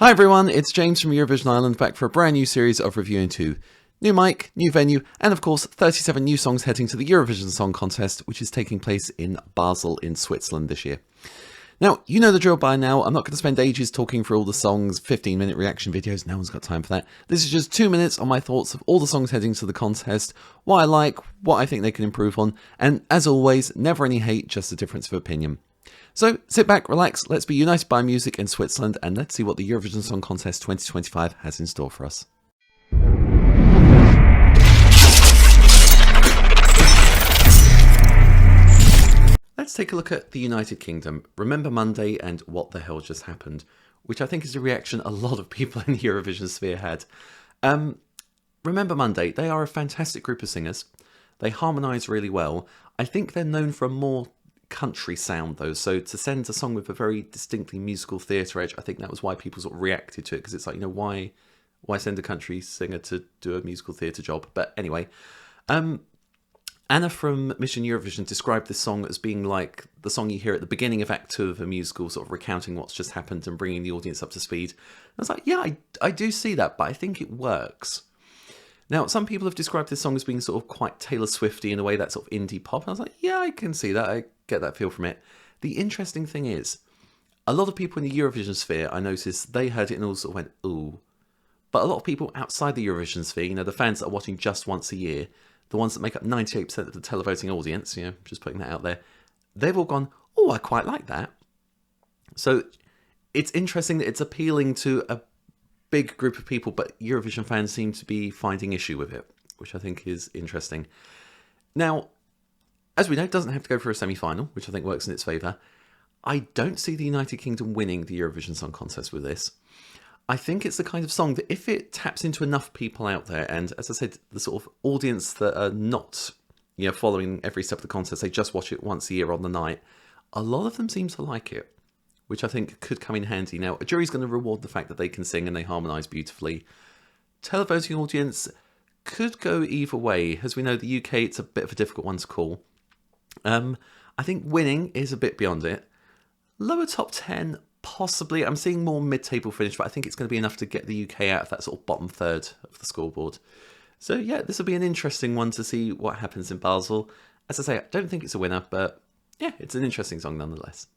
Hi everyone, it's James from Eurovision Ireland back for a brand new series of reviewing two. New mic, new venue, and of course 37 new songs heading to the Eurovision Song Contest, which is taking place in Basel in Switzerland this year. Now, you know the drill by now. I'm not going to spend ages talking through all the songs, 15-minute reaction videos, no one's got time for that. This is just 2 minutes on my thoughts of all the songs heading to the contest, what I like, what I think they can improve on, and as always, never any hate, just a difference of opinion. So sit back, relax, let's be united by music in Switzerland, and let's see what the Eurovision Song Contest 2025 has in store for us. Let's take a look at the United Kingdom, Remember Monday and What the Hell Just Happened, which I think is a reaction a lot of people in the Eurovision sphere had. Remember Monday, they are a fantastic group of singers. They harmonise really well. I think they're known for a more country sound though, so to send a song with a very distinctly musical theatre edge, I think that was why people sort of reacted to it, because it's like, you know, why send a country singer to do a musical theatre job? But anyway, Anna from Mission Eurovision described this song as being like the song you hear at the beginning of Act 2 of a musical, sort of recounting what's just happened and bringing the audience up to speed. And I was like, yeah, I do see that, but I think it works. Now, some people have described this song as being sort of quite Taylor Swifty in a way, that sort of indie pop. And I was like, yeah, I can see that. I get that feel from it. The interesting thing is, a lot of people in the Eurovision sphere, I noticed, they heard it and all sort of went, ooh. But a lot of people outside the Eurovision sphere, you know, the fans that are watching just once a year, the ones that make up 98% of the televoting audience, you know, just putting that out there, they've all gone, oh, I quite like that. So it's interesting that it's appealing to a big group of people, but Eurovision fans seem to be finding issue with it, which I think is interesting. Now, as we know, it doesn't have to go for a semi-final, which I think works in its favour. I don't see the United Kingdom winning the Eurovision Song Contest with this. I think it's the kind of song that if it taps into enough people out there, and as I said, the sort of audience that are not, you know, following every step of the contest, they just watch it once a year on the night, a lot of them seem to like it, which I think could come in handy. Now, a jury's going to reward the fact that they can sing and they harmonise beautifully. Televoting audience could go either way. As we know, the UK, it's a bit of a difficult one to call. I think winning is a bit beyond it. Lower top 10, possibly. I'm seeing more mid-table finish, but I think it's going to be enough to get the UK out of that sort of bottom third of the scoreboard. So yeah, this will be an interesting one to see what happens in Basel. As I say, I don't think it's a winner, but yeah, it's an interesting song nonetheless.